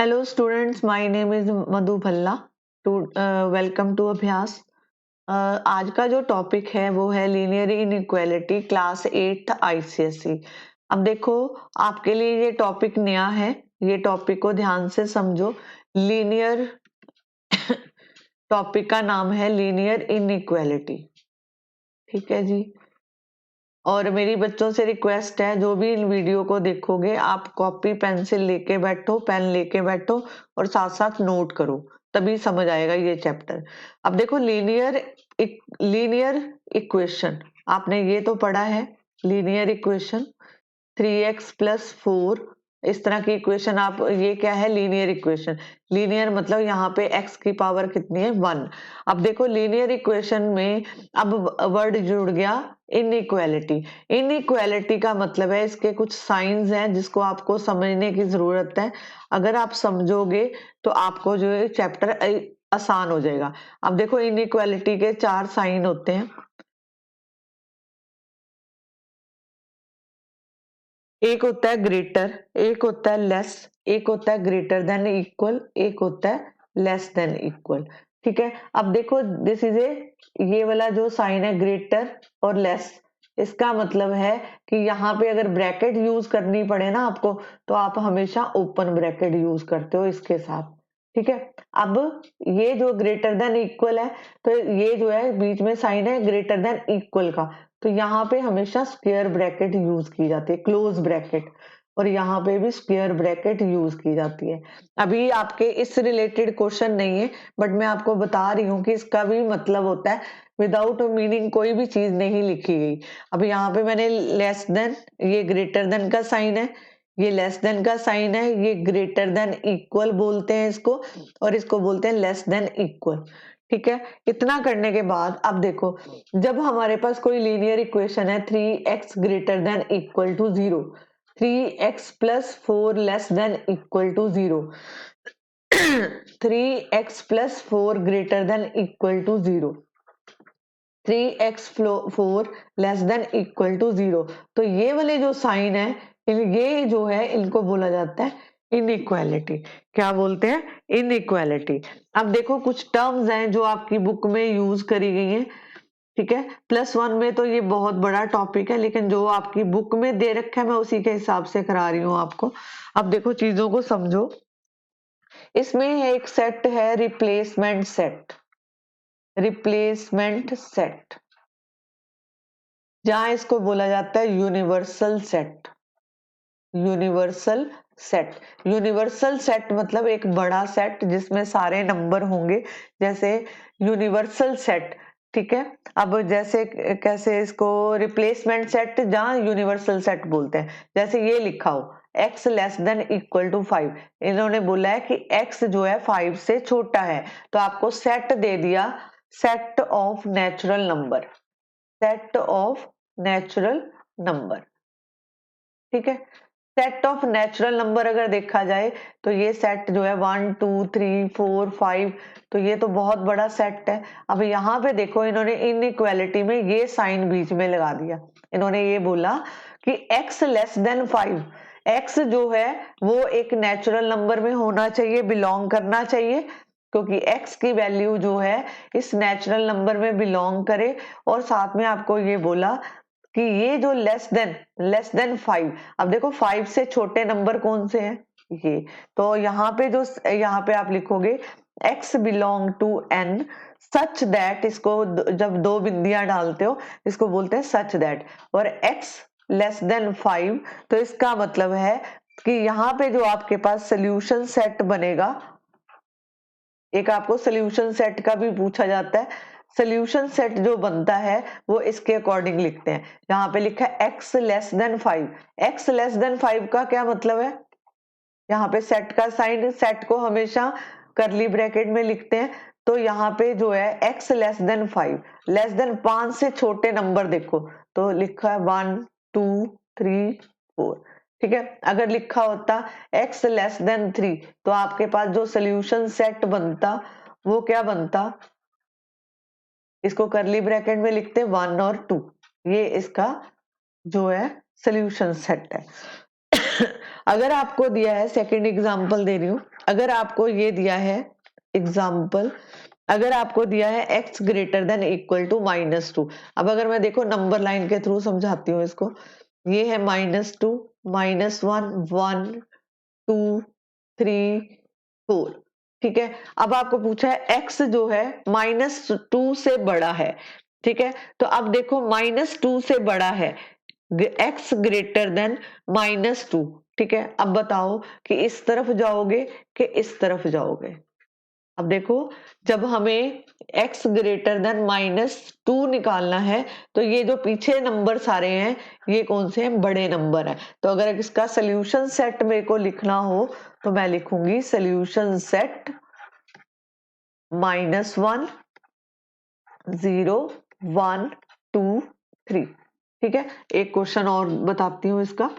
Hello students, my name is Madhu Bhalla. Welcome to Abhyas. आज का जो टॉपिक है वो है लीनियर इनइक्वालिटी क्लास 8 आईसीएसई। अब देखो, आपके लिए ये टॉपिक नया है, ये टॉपिक को ध्यान से समझो। लीनियर टॉपिक का नाम है लीनियर इनइक्वालिटी, ठीक है जी। और मेरी बच्चों से रिक्वेस्ट है, जो भी इन वीडियो को देखोगे आप कॉपी पेंसिल लेके बैठो, पेन लेके बैठो और साथ साथ नोट करो, तभी समझ आएगा ये चैप्टर। अब देखो, लीनियर इक्वेशन आपने ये तो पढ़ा है। लीनियर इक्वेशन 3x+4, इस तरह की इक्वेशन आप, ये क्या है? Linear equation. लीनियर मतलब यहाँ पे x की पावर कितनी है? 1। अब देखो, लीनियर इक्वेशन में अब वर्ड जुड़ गया इनइक्वालिटी। इनइक्वालिटी का मतलब है, इसके कुछ साइंस हैं जिसको आपको समझने की जरूरत है। अगर आप समझोगे तो आपको जो है चैप्टर आसान हो जाएगा। अब देखो, इनइक्वालिटी के 4 साइन होते हैं। एक होता है ग्रेटर, एक होता है लेस, एक होता है ग्रेटर देन इक्वल, एक होता है लेस देन इक्वल। ठीक है। अब देखो, दिस इज ये वाला जो साइन है ग्रेटर और लेस, इसका मतलब है कि यहाँ पे अगर ब्रैकेट यूज करनी पड़े ना आपको, तो आप हमेशा ओपन ब्रैकेट यूज करते हो इसके साथ। ठीक है। अब ये जो ग्रेटर देन इक्वल है, तो ये जो है बीच में साइन है ग्रेटर देन इक्वल का, तो यहाँ पे हमेशा स्क्वायर ब्रैकेट यूज की जाती है, क्लोज ब्रैकेट। और यहाँ पे भी स्क्वायर ब्रैकेट यूज की जाती है। अभी आपके इस रिलेटेड क्वेश्चन नहीं है, बट मैं आपको बता रही हूँ कि इसका भी मतलब होता है। विदाउट मीनिंग कोई भी चीज नहीं लिखी गई। अब यहाँ पे मैंने लेस देन, ये ग्रेटर देन का साइन है, ये लेस देन का साइन है, ये ग्रेटर देन इक्वल बोलते हैं इसको, और इसको बोलते हैं लेस देन इक्वल। ठीक है। इतना करने के बाद अब देखो, जब हमारे पास कोई लीनियर इक्वेशन है 3x greater than equal to 0, 3x+4 less than equal to 0, 3x+4 greater than equal to 0, 3x4 less than equal to 0, तो ये वाले जो साइन है, ये जो है इनको बोला जाता है इनइक्वालिटी। क्या बोलते हैं? इनइक्वालिटी। अब देखो, कुछ टर्म्स हैं जो आपकी बुक में यूज करी गई हैं। ठीक है। +1 में तो ये बहुत बड़ा टॉपिक है, लेकिन जो आपकी बुक में दे रखा है मैं उसी के हिसाब से करा रही हूँ आपको। अब देखो, चीजों को समझो। इसमें एक सेट है रिप्लेसमेंट सेट, रिप्लेसमेंट सेट, जहां इसको बोला जाता है universal set. Universal set, universal set मतलब एक बड़ा सेट जिसमें सारे नंबर होंगे, जैसे यूनिवर्सल सेट। ठीक है। अब जैसे कैसे इसको रिप्लेसमेंट सेट जहां यूनिवर्सल सेट बोलते हैं, जैसे ये लिखा हो x less than equal to 5, इन्होंने बोला है कि x जो है 5 से छोटा है, तो आपको सेट दे दिया, set of natural number, set of natural number. ठीक है। सेट ऑफ नेचुरल नंबर अगर देखा जाए तो ये सेट जो है 1 2 3 4 5, तो ये तो बहुत बड़ा सेट है। अब यहाँ पे देखो, इन्होंने इनइक्वालिटी में ये साइन बीच में लगा दिया। इन्होंने ये बोला कि x लेस देन 5, x जो है वो एक नेचुरल नंबर में होना चाहिए, बिलोंग करना चाहिए, क्योंकि x की वैल्यू जो है इस नेचुरल नंबर में बिलोंग करे। और साथ में आपको ये बोला कि ये जो लेस देन 5, अब देखो 5 से छोटे नंबर कौन से हैं? ये। तो यहाँ पे जो, यहाँ पे आप लिखोगे x belong to n such that, इसको जब दो बिंदियां डालते हो इसको बोलते हैं सच दैट, और x लेस देन 5, तो इसका मतलब है कि यहाँ पे जो आपके पास सोल्यूशन सेट बनेगा, एक आपको सोल्यूशन सेट का भी पूछा जाता है। सोल्यूशन सेट जो बनता है वो इसके अकॉर्डिंग लिखते हैं। यहाँ पे लिखा है x less than 5, x less than 5 का क्या मतलब है? यहाँ पे सेट का साइन, सेट को हमेशा करली ब्रैकेट में लिखते हैं। तो यहाँ पे जो है x less than 5, less than 5 से छोटे नंबर देखो, तो लिखा है 1 2 3 4। ठीक है। अगर लिखा होता x लेस देन 3, तो आपके पास जो सोल्यूशन सेट बनता वो क्या बनता? इसको करली ब्रैकेट में लिखते 1 और 2, ये इसका जो है सोल्यूशन सेट है। अगर आपको दिया है, सेकंड एग्जांपल दे रही हूं, अगर आपको ये दिया है एग्जांपल, अगर आपको दिया है x greater than equal to -2, अब अगर मैं देखो नंबर लाइन के थ्रू समझाती हूँ इसको, ये है -2, -1, 1, 2, 3, 4, ठीक है। अब आपको पूछा है x जो है -2 से बड़ा है, ठीक है। तो अब देखो -2 से बड़ा है, x ग्रेटर देन -2, ठीक है। अब बताओ कि इस तरफ जाओगे कि इस तरफ जाओगे। अब देखो, जब हमें x ग्रेटर देन -2 निकालना है तो ये जो पीछे नंबर सारे हैं ये कौन से हैं, बड़े नंबर हैं। तो अगर इसका सोल्यूशन सेट मेरे को लिखना हो तो मैं लिखूंगी सोल्यूशन सेट -1, 0, 1, 2, 3, ठीक है। एक क्वेश्चन और बताती हूँ इसका,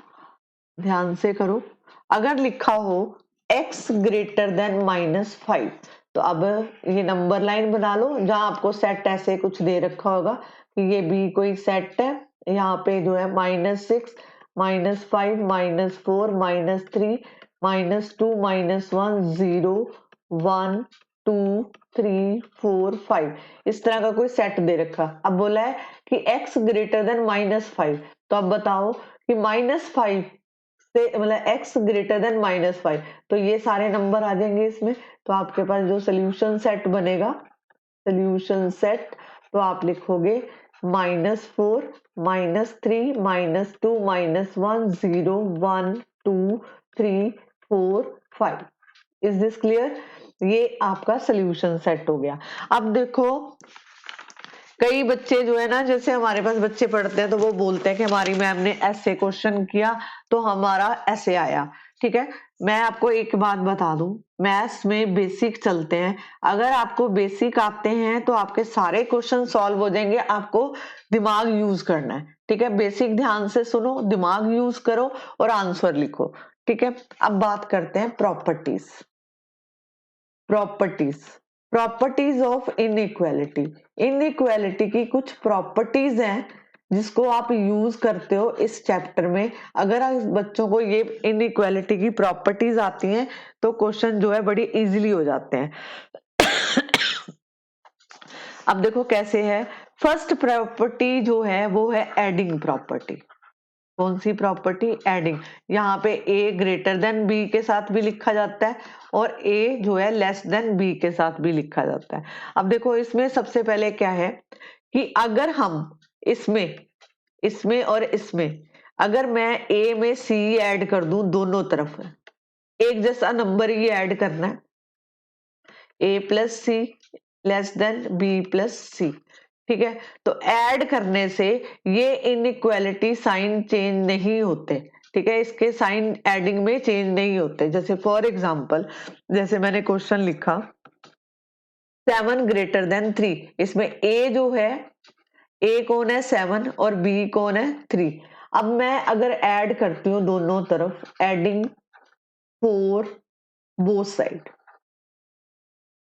ध्यान से करो। अगर लिखा हो x ग्रेटर देन -5, तो अब ये नंबर लाइन बना लो जहां आपको सेट ऐसे कुछ दे रखा होगा कि ये भी कोई सेट है, यहाँ पे जो है -6, -5, -4, -3, -2, -1, 0, 1, 2, 3, 4, 5, इस तरह का कोई सेट दे रखा। अब बोला है कि x ग्रेटर देन -5, तो अब बताओ कि -5 से मतलब x ग्रेटर देन -5, तो ये सारे नंबर आ जाएंगे इसमें। तो आपके पास जो सोल्यूशन सेट बनेगा, सोल्यूशन सेट, तो आप लिखोगे -4, -3, -2, -1, 0, 1, 2, 3, 4, 5। Is this clear? ये आपका सोल्यूशन सेट हो गया। अब देखो, कई बच्चे जो है ना, जैसे हमारे पास बच्चे पढ़ते हैं तो वो बोलते हैं कि हमारी मैम ने ऐसे क्वेश्चन किया तो हमारा ऐसे आया, ठीक है। मैं आपको एक बात बता दूं, मैथ्स में बेसिक चलते हैं। अगर आपको बेसिक आते हैं तो आपके सारे क्वेश्चन सॉल्व हो जाएंगे। आपको दिमाग यूज करना है, ठीक है। बेसिक ध्यान से सुनो, दिमाग यूज करो और आंसर लिखो, ठीक है। अब बात करते हैं properties. Properties, properties of inequality. Inequality की कुछ प्रॉपर्टीज हैं जिसको आप यूज करते हो इस चैप्टर में। अगर आप बच्चों को ये इनइक्वालिटी की प्रॉपर्टीज आती हैं तो क्वेश्चन जो है बड़ी इजीली हो जाते हैं। अब देखो कैसे है। फर्स्ट प्रॉपर्टी जो है वो है एडिंग प्रॉपर्टी। कौन सी प्रॉपर्टी? एडिंग। यहाँ पे a ग्रेटर देन b के साथ भी लिखा जाता है और a जो है लेस देन b के साथ भी लिखा जाता है। अब देखो इसमें सबसे पहले क्या है कि अगर हम इसमें इसमें और इसमें अगर मैं a में c ऐड कर दूं, दोनों तरफ एक जैसा नंबर ही ऐड करना है, a plus c less than b plus c, ठीक है। तो ऐड करने से ये इनइक्वालिटी साइन चेंज नहीं होते, ठीक है। इसके साइन एडिंग में चेंज नहीं होते। जैसे फॉर एग्जांपल, जैसे मैंने क्वेश्चन लिखा 7 ग्रेटर देन 3, इसमें a जो है, a कौन है 7 और b कौन है 3। अब मैं अगर ऐड करती हूँ दोनों तरफ, एडिंग 4 बोथ साइड,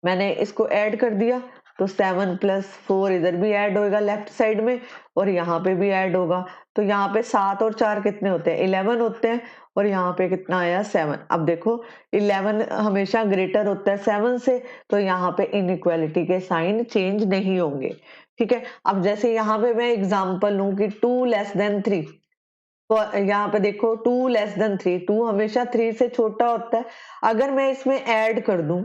मैंने इसको ऐड कर दिया तो 7 प्लस 4 इधर भी ऐड होगा लेफ्ट साइड में और यहाँ पे भी ऐड होगा। तो यहाँ पे 7 और 4 कितने होते हैं? 11 होते हैं। और यहाँ पे कितना आया? 7। अब देखो 11 हमेशा ग्रेटर होता है 7 से, तो यहाँ पे इनइक्वालिटी के साइन चेंज नहीं होंगे, ठीक है। अब जैसे यहाँ पे मैं एग्जाम्पल लूं कि 2 लेस देन 3, तो यहाँ पे देखो 2 लेस देन 3, 2 हमेशा 3 से छोटा होता है। अगर मैं इसमें ऐड कर दूं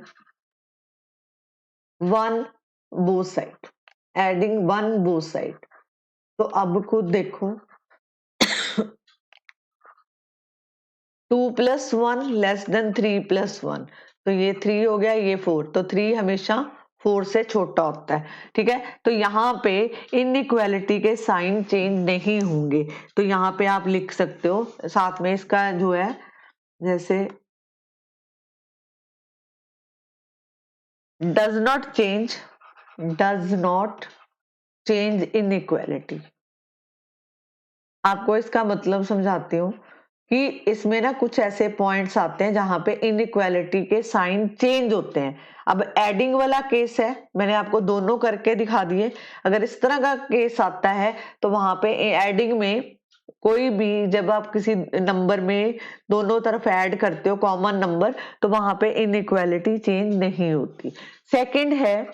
1 both side, adding 1 both side, तो अब खुद देखो 2 प्लस 1 लेस देन 3 प्लस 1, तो ये 3 हो गया, ये 4, तो 3 हमेशा 4 से छोटा होता है, ठीक है। तो यहाँ पे इनइक्वालिटी के साइन चेंज नहीं होंगे। तो यहाँ पे आप लिख सकते हो साथ में इसका जो है, जैसे डज नॉट चेंज इनइक्वालिटी। आपको इसका मतलब समझाती हूँ कि इसमें ना कुछ ऐसे पॉइंट्स आते हैं जहां पे इनइक्वालिटी के साइन चेंज होते हैं। अब एडिंग वाला केस है, मैंने आपको दोनों करके दिखा दिए। अगर इस तरह का केस आता है तो वहां पे एडिंग में कोई भी जब आप किसी नंबर में दोनों तरफ ऐड करते हो कॉमन नंबर, तो वहां पे इनइक्वालिटी चेंज नहीं होती। सेकंड है,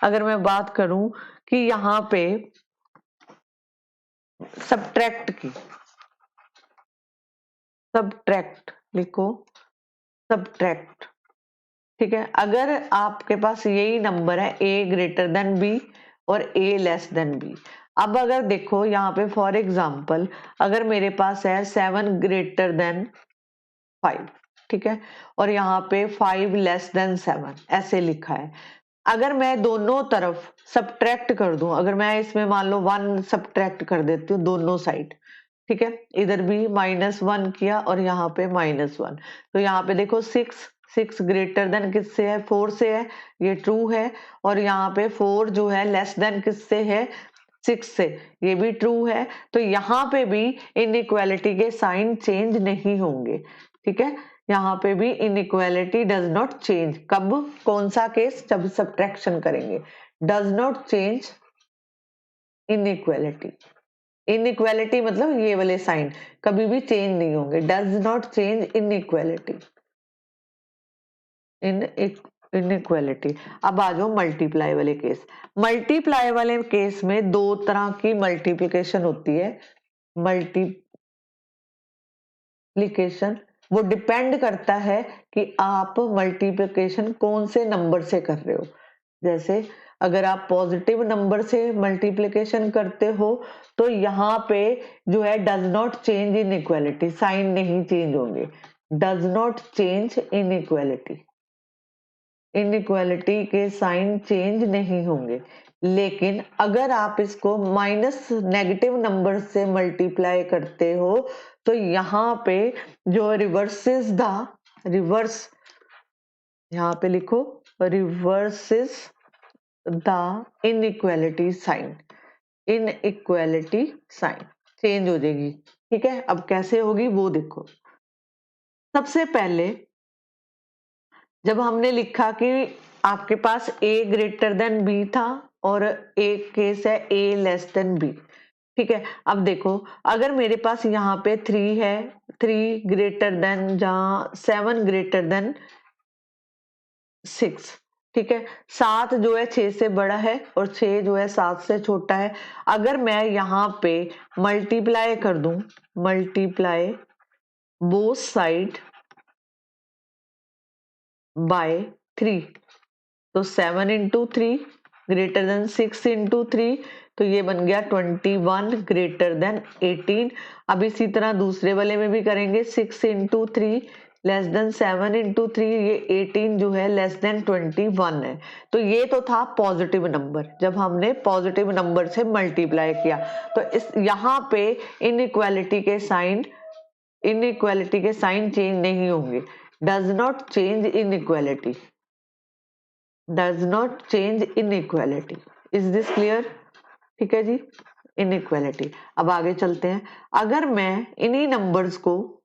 अगर मैं बात करूं कि यहाँ पे सब्ट्रैक्ट की, सब्ट्रैक्ट लिखो, सब्ट्रैक्ट, ठीक है। अगर आपके पास यही नंबर है a ग्रेटर देन b और a लेस देन b, अब अगर देखो यहाँ पे फॉर एग्जांपल अगर मेरे पास है 7 ग्रेटर देन 5, ठीक है, और यहाँ पे 5 लेस देन 7 ऐसे लिखा है। अगर मैं दोनों तरफ सब्ट्रैक्ट कर दूं, अगर मैं इसमें मान लो 1 सब्ट्रैक्ट कर देती हूँ दोनों साइड, ठीक है, इधर भी -1 किया और यहाँ पे -1, तो यहाँ पे देखो 6 ग्रेटर देन किससे है, 4 से है, ये ट्रू है। और यहाँ पे 4 जो है लेस देन किससे है, 6 से, ये भी ट्रू है। तो यहाँ पे भी इनइक्वालिटी के साइन चेंज नहीं होंगे, ठीक है। यहाँ पे भी इनइक्वालिटी डज नॉट चेंज, कब, कौन सा केस, जब सब्ट्रैक्शन करेंगे, does not change inequality. Inequality मतलब ये वाले साइन कभी भी चेंज नहीं होंगे, does not change inequality, inequality. अब आ जाओ मल्टीप्लाई वाले केस। मल्टीप्लाई वाले केस में दो तरह की मल्टीप्लिकेशन होती है। मल्टीप्लिकेशन वो डिपेंड करता है कि आप मल्टीप्लिकेशन कौन से नंबर से कर रहे हो। जैसे अगर आप पॉजिटिव नंबर से मल्टीप्लिकेशन करते हो तो यहाँ पे जो है does not change inequality, sign नहीं चेंज होंगे, does not change inequality, inequality के साइन चेंज नहीं होंगे। लेकिन अगर आप इसको माइनस नेगेटिव नंबर से मल्टीप्लाई करते हो तो यहाँ पे जो रिवर्सेस द, रिवर्स, यहाँ पे लिखो reverses the inequality sign, inequality sign change हो जाएगी, ठीक है। अब कैसे होगी वो देखो। सबसे पहले जब हमने लिखा कि आपके पास a ग्रेटर देन b था और एक केस है a लेस देन b, ठीक है। अब देखो अगर मेरे पास यहाँ पे 3 है, 3 ग्रेटर देन, जहाँ 7 ग्रेटर देन 6, ठीक है, 7 जो है 6 से बड़ा है और 6 जो है 7 से छोटा है। अगर मैं यहाँ पे मल्टीप्लाई कर दूं, मल्टीप्लाई बोथ साइड बाय 3, तो 7 इंटू 3 ग्रेटर देन 6 इंटू 3, तो ये बन गया 21 ग्रेटर देन 18। अब इसी तरह दूसरे वाले में भी करेंगे, 6 इंटू 3 लेस देन 7 इंटू 3, ये 18 जो है लेस देन 21 है। तो ये तो था पॉजिटिव नंबर, जब हमने पॉजिटिव नंबर से मल्टीप्लाई किया। तो इस यहाँ पे इनइक्वालिटी के साइन, इनइक्वालिटी के साइन चेंज नहीं होंगे, does not change inequality, does not change inequality. Is this clear, ठीक है जी, इनइक्वालिटी। अब आगे चलते हैं। अगर मैं इन्हीं नंबर्स को,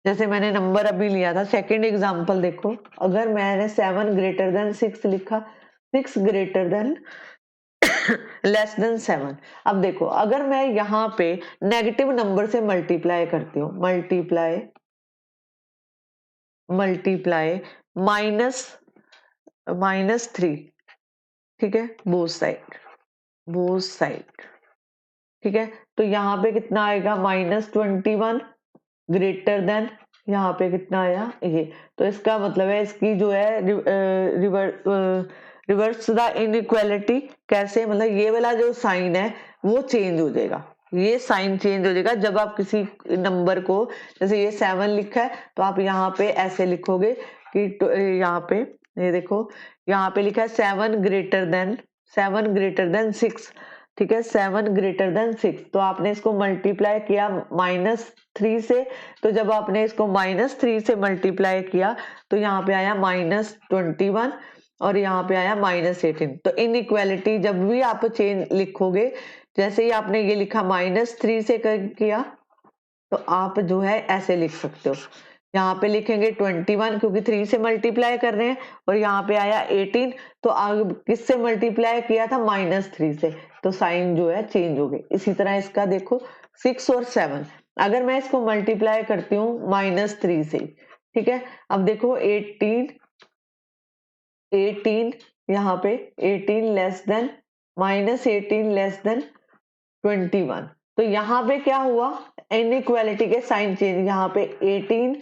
जैसे मैंने नंबर अभी लिया था, सेकंड एग्जांपल देखो, अगर मैंने 7 ग्रेटर देन 6 लिखा, 6 ग्रेटर देन लेस देन 7। अब देखो अगर मैं यहाँ पे नेगेटिव नंबर से मल्टीप्लाई करती हूँ, मल्टीप्लाई, मल्टीप्लाई -3, ठीक है, बोथ साइड, बोथ साइड, ठीक है। तो यहाँ पे कितना आएगा, -21 ग्रेटर देन, यहाँ पे कितना आया ये, तो इसका मतलब है इसकी जो है रिवर्स द इनइक्वालिटी, कैसे, मतलब ये वाला जो साइन है वो चेंज हो जाएगा, ये साइन चेंज हो जाएगा जब आप किसी नंबर को, जैसे ये 7 लिखा है तो आप यहाँ पे ऐसे लिखोगे कि यहाँ पे ये देखो, यहाँ पे लिखा है 7 ग्रेटर देन, 7 ग्रेटर देन 6, ठीक है, 7 ग्रेटर देन 6, तो आपने इसको मल्टीप्लाई किया -3 से, तो जब आपने इसको -3 से मल्टीप्लाई किया तो यहाँ पे आया -21 और यहाँ पे आया -18। तो इनइक्वालिटी जब भी आप चेंज लिखोगे, जैसे ही आपने ये लिखा -3 से किया, तो आप जो है ऐसे लिख सकते हो यहाँ पे लिखेंगे 21 क्योंकि 3 से मल्टीप्लाई कर रहे हैं, और यहाँ पे आया 18, तो आगे किससे मल्टीप्लाई किया था, -3 से, तो साइन जो है चेंज हो गए। इसी तरह इसका देखो 6 और 7, अगर मैं इसको मल्टीप्लाई करती हूँ -3 से, ठीक है। अब देखो 18 यहाँ पे 18 लेस देन -18 लेस देन 21, तो यहाँ पे क्या हुआ, इनइक्वालिटी के साइन चेंज। यहाँ पे 18,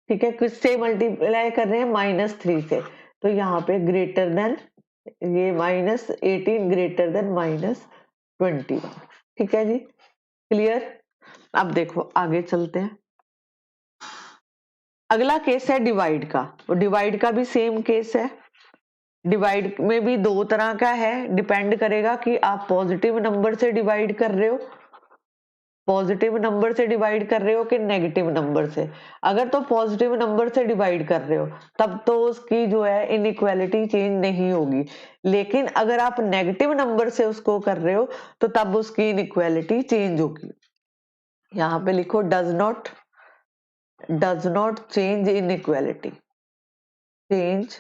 ठीक है, किससे मल्टीप्लाई कर रहे हैं, -3 से, तो यहाँ पे ग्रेटर देन, ये -18 ग्रेटर देन -21, ठीक है जी, क्लियर। अब देखो आगे चलते हैं। अगला केस है डिवाइड का, तो डिवाइड का भी सेम केस है। डिवाइड में भी दो तरह का है, डिपेंड करेगा कि आप पॉजिटिव नंबर से डिवाइड कर रहे हो, पॉजिटिव नंबर से डिवाइड कर रहे हो कि नेगेटिव नंबर से। अगर तो पॉजिटिव नंबर से डिवाइड कर रहे हो तब तो उसकी जो है इनइक्वालिटी चेंज नहीं होगी, लेकिन अगर आप नेगेटिव नंबर से उसको कर रहे हो तो तब उसकी इनइक्वालिटी चेंज होगी। यहाँ पे लिखो does not change inequality, change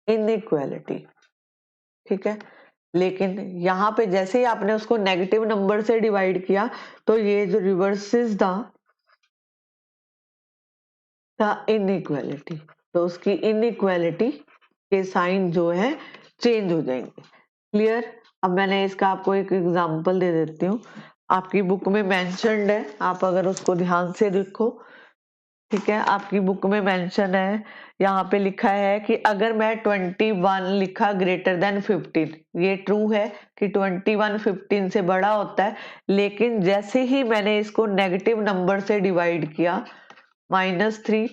inequality, ठीक है। लेकिन यहाँ पे जैसे ही आपने उसको नेगेटिव नंबर से डिवाइड किया तो ये जो रिवर्सेस द इनइक्वालिटी, तो उसकी इनइक्वालिटी के साइन जो है चेंज हो जाएंगे, क्लियर। अब मैंने इसका आपको एक एग्जांपल दे देती हूँ, आपकी बुक में मेंशन्ड है, आप अगर उसको ध्यान से देखो, ठीक है, आपकी बुक में मेंशन है, यहाँ पे लिखा है कि अगर मैं 21 लिखा ग्रेटर देन 15, ये ट्रू है कि 21 15 से बड़ा होता है, लेकिन जैसे ही मैंने इसको नेगेटिव नंबर से डिवाइड किया, -3,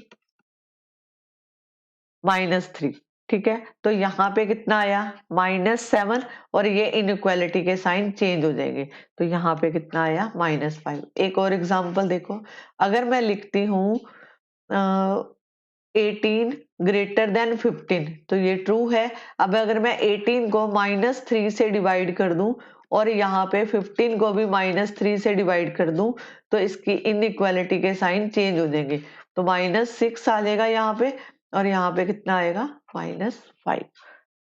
ठीक है, तो यहाँ पे कितना आया, -7, और ये इनइक्वालिटी के साइन चेंज हो जाएंगे, तो यहाँ पे कितना आया, -5। एक और एग्जांपल देखो, अगर मैं लिखती हूँ 18 ग्रेटर देन 15, तो ये ट्रू है। अब अगर मैं 18 को -3 से डिवाइड कर दूं और यहाँ पे 15 को भी -3 से डिवाइड कर दूं, तो इसकी इनइक्वालिटी के साइन चेंज हो जाएंगे, तो -6 आ जाएगा यहाँ पे, और यहाँ पे कितना आएगा, -5,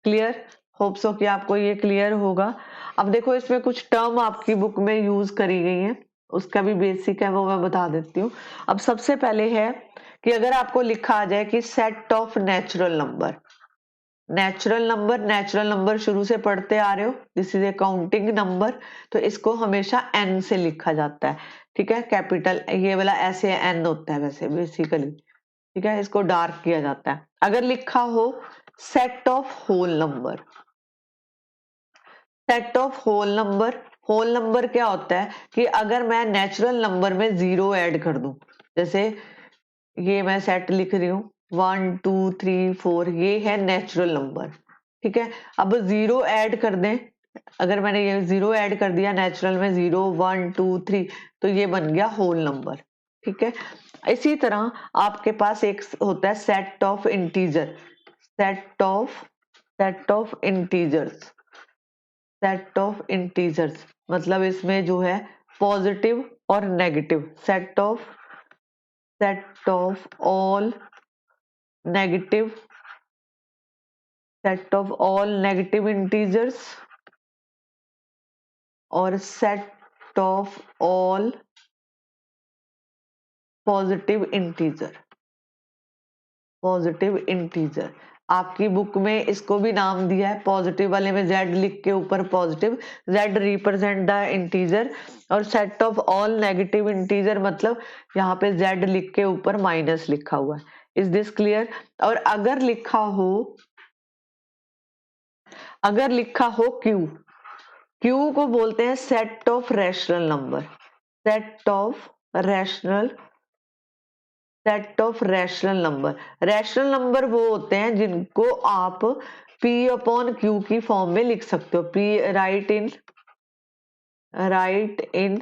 क्लियर। होप सो कि आपको ये क्लियर होगा। अब देखो इसमें कुछ टर्म आपकी बुक में यूज करी गई है, उसका भी बेसिक है, वो मैं बता देती हूँ। अब सबसे पहले है कि अगर आपको लिखा आ जाए कि set of natural number, natural number शुरू से पढ़ते आ रहे हो, this is a counting number, तो इसको हमेशा एन से लिखा जाता है, ठीक है, कैपिटल ये वाला ऐसे एन होता है वैसे बेसिकली, ठीक है, इसको डार्क किया जाता है। अगर लिखा हो set of whole number, set of whole number क्या होता है कि अगर मैं नेचुरल नंबर में 0 ऐड कर दूं, जैसे ये मैं सेट लिख रही हूँ 1 2 3 4, ये है नेचुरल नंबर, ठीक है। अब 0 ऐड कर दें, अगर मैंने ये 0 ऐड कर दिया नेचुरल में, 0 1 2 3, तो ये बन गया होल नंबर, ठीक है। इसी तरह आपके पास एक होता है set of integer, set of integers, set of integers मतलब इसमें जो है पॉजिटिव और negative, set of all negative, set of all negative integers और set of all positive integer, positive integer. आपकी बुक में इसको भी नाम दिया है, पॉजिटिव वाले में z लिख के ऊपर positive, z represent the integer, और set of all negative integer मतलब यहाँ पे z लिख के ऊपर माइनस लिखा हुआ है। Is this clear. और अगर लिखा हो q, q को बोलते हैं set of rational number, set of rational rational number वो होते हैं जिनको आप p अपॉन क्यू की फॉर्म में लिख सकते हो, p राइट इन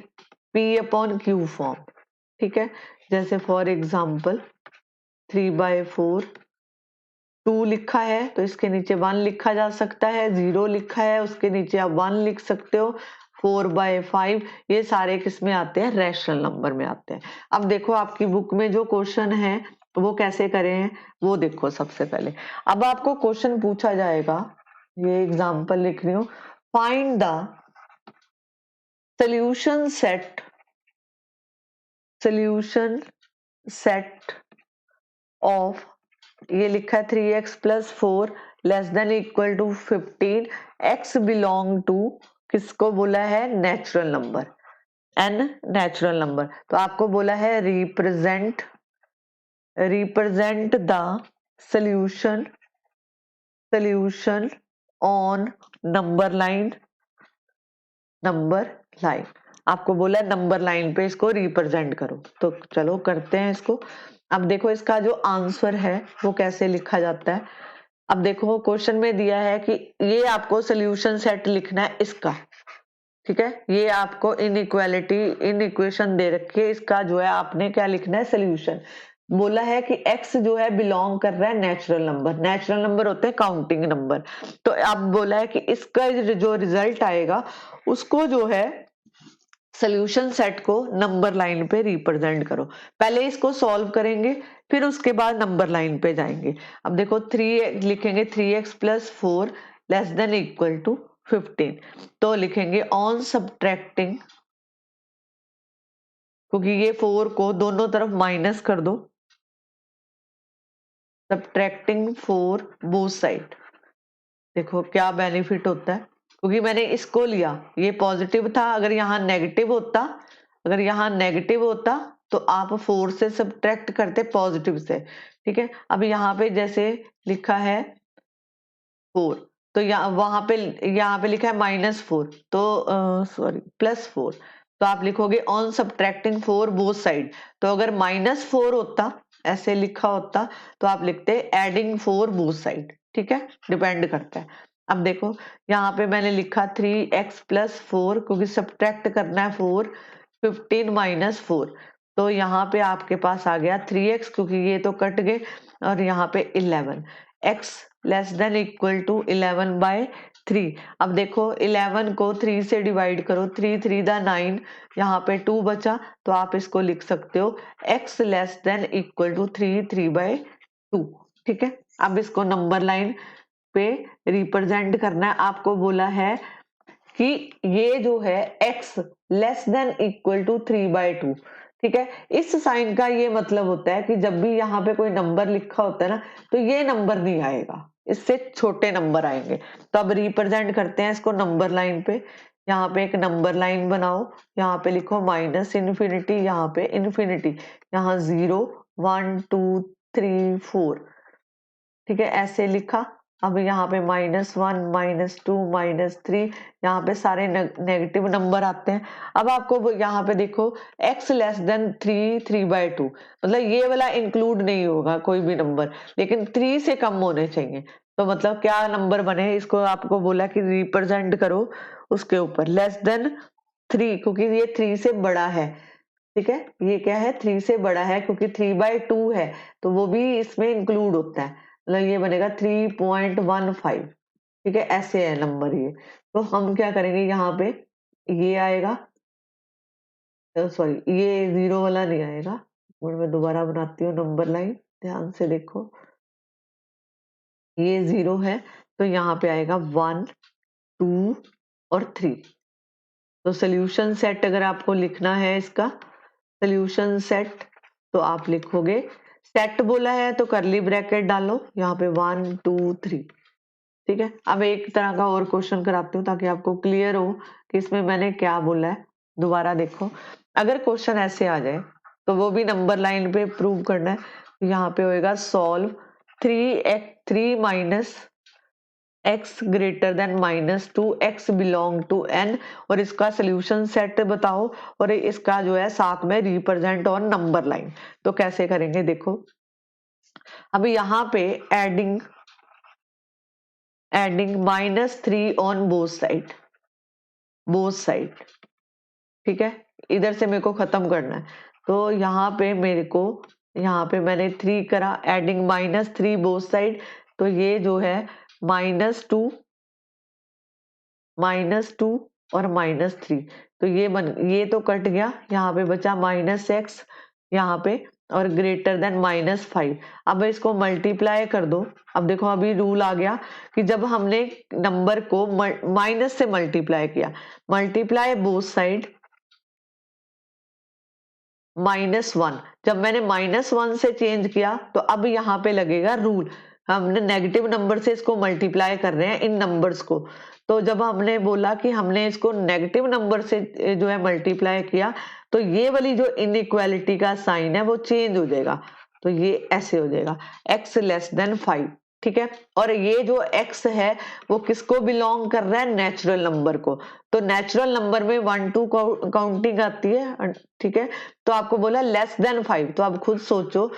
p अपॉन क्यू फॉर्म, ठीक है। जैसे फॉर एग्जांपल 3/4, 2 लिखा है तो इसके नीचे 1 लिखा जा सकता है, 0 लिखा है उसके नीचे आप 1 लिख सकते हो, 4/5, ये सारे किस में आते हैं, रैशनल नंबर में आते हैं। अब देखो आपकी बुक में जो क्वेश्चन है वो कैसे करें हैं वो देखो। सबसे पहले अब आपको क्वेश्चन पूछा जाएगा, ये एग्जांपल लिख रही हूँ, find the solution set of, ये लिखा है 3x+4 less than equal to 15, x belong to, किसको बोला है, natural number, n natural number. तो आपको बोला है represent the solution on number line, आपको बोला नंबर लाइन पे इसको रिप्रेजेंट करो। तो चलो करते हैं इसको। अब देखो इसका जो आंसर है वो कैसे लिखा जाता है। अब देखो क्वेश्चन में दिया है कि ये आपको सॉल्यूशन सेट लिखना है इसका, ठीक है, ये आपको इन इक्वेशन दे रखी है, इसका जो है आपने क्या लिखना है, सॉल्यूशन। बोला है कि x जो है बिलोंग कर रहा है नेचुरल नंबर होते हैं काउंटिंग नंबर। तो अब बोला है कि इसका जो रिजल्ट आएगा उसको जो है सॉल्यूशन सेट को नंबर लाइन पे रिप्रेजेंट करो। पहले इसको सॉल्व करेंगे फिर उसके बाद नंबर लाइन पे जाएंगे। अब देखो 3 लिखेंगे 3x+4 less than equal to 15, तो लिखेंगे ऑन सब्ट्रैक्टिंग, क्योंकि ये 4 को दोनों तरफ माइनस कर दो, सब्ट्रैक्टिंग 4 बोथ साइड। देखो क्या बेनिफिट होता है, क्योंकि मैंने इसको लिया, ये पॉजिटिव था, अगर यहाँ नेगेटिव होता तो आप 4 से सब्ट्रैक्ट करते पॉजिटिव से, ठीक है। अब यहाँ पे जैसे लिखा है 4, तो यहाँ पे लिखा है -4, तो सॉरी +4, तो आप लिखोगे ऑन सब्ट्रैक्टिंग 4 बोथ साइड। तो अगर -4 होता, ऐसे लिखा होता, तो आप लिखते एडिंग 4 बोथ साइड, ठीक है, डिपेंड करता है। अब देखो यहाँ पे मैंने लिखा 3x+4, क्योंकि सब्ट्रैक्ट करना है 4, 15 - 4, तो यहाँ पे आपके पास आ गया 3x, क्योंकि ये तो कट गए, और यहाँ पे 11, x less than equal to 11/3। अब देखो 11 को 3 से डिवाइड करो, 3 3 दा 9, यहाँ पे 2 बचा, तो आप इसको लिख सकते हो x less than equal to 3 3/2, ठीक है। अब इसको नंबर लाइन पे रिप्रेजेंट करना है। आपको बोला है कि ये जो है x less than equal to 3/2, ठीक है। इस साइन का ये मतलब होता है कि जब भी यहाँ पे कोई नंबर लिखा होता है ना, तो ये नंबर नहीं आएगा, इससे छोटे नंबर आएंगे। तो अब रिप्रेजेंट करते हैं इसको नंबर लाइन पे। यहाँ पे एक नंबर लाइन बनाओ, यहाँ पे लिखो -इन्फिनिटी, यहाँ पे इन्फिनिटी, यहाँ 0 1 2 3 4, ठीक है, ऐसे लिखा। अब यहाँ पे -1 -2 -3, यहाँ पे सारे नेगेटिव नंबर आते हैं। अब आपको यहाँ पे देखो x लेस देन 3 3/2, मतलब ये वाला इंक्लूड नहीं होगा कोई भी नंबर, लेकिन 3 से कम होने चाहिए। तो मतलब क्या नंबर बने, इसको आपको बोला कि रिप्रेजेंट करो उसके ऊपर लेस देन 3, क्योंकि ये 3 से बड़ा है, ठीक है, ये क्या है 3 से बड़ा है, क्योंकि 3/2 है, तो वो भी इसमें इंक्लूड होता है, मतलब ये बनेगा 3.15, ठीक है, ऐसे है नंबर ये। तो हम क्या करेंगे, यहाँ पे ये आएगा, सॉरी ये 0 वाला नहीं आएगा, और मैं दोबारा बनाती हूँ नंबर लाइन, ध्यान से देखो, ये 0 है, तो यहाँ पे आएगा 1 2 और 3। तो सोल्यूशन सेट अगर आपको लिखना है इसका सोल्यूशन सेट, तो आप लिखोगे, सेट बोला है तो करली ब्रैकेट डालो, यहाँ पे 1 2 3, ठीक है। अब एक तरह का और क्वेश्चन कराती हूँ ताकि आपको क्लियर हो कि इसमें मैंने क्या बोला है। दोबारा देखो, अगर क्वेश्चन ऐसे आ जाए तो वो भी नंबर लाइन पे प्रूव करना है। तो यहाँ पे होएगा solve 3 minus x greater than -2, x belong to n, और इसका सोल्यूशन सेट बताओ, और इसका जो है साथ में रिप्रेजेंट ऑन नंबर लाइन। तो कैसे करेंगे देखो, अब यहाँ पे एडिंग -3 ऑन बोथ साइड, ठीक है, इधर से मेरे को खत्म करना है। तो यहाँ पे मैंने 3 करा, एडिंग -3 बोथ साइड, तो ये जो है -2 और -3, तो ये तो कट गया, यहाँ पे बचा -x यहाँ पे और ग्रेटर देन -5। अब इसको मल्टीप्लाई कर दो। अब देखो अभी रूल आ गया कि जब हमने नंबर को माइनस से मल्टीप्लाई किया, मल्टीप्लाई बोथ साइड -1, जब मैंने -1 से चेंज किया तो अब यहाँ पे लगेगा रूल। हमने नेगेटिव नंबर से इसको मल्टीप्लाई कर रहे हैं इन नंबर्स को, तो जब हमने बोला कि हमने इसको नेगेटिव नंबर से जो है मल्टीप्लाई किया, तो ये वाली जो इनइक्वालिटी का साइन है वो चेंज हो जाएगा। तो ये ऐसे हो जाएगा x लेस देन 5, ठीक है। और ये जो x है वो किसको बिलोंग कर रहा है, नेचुरल नंबर को। तो नेचुरल नंबर में 1 2 काउंटिंग आती है, ठीक है। तो आपको बोला लेस देन 5, तो आप खुद सोचो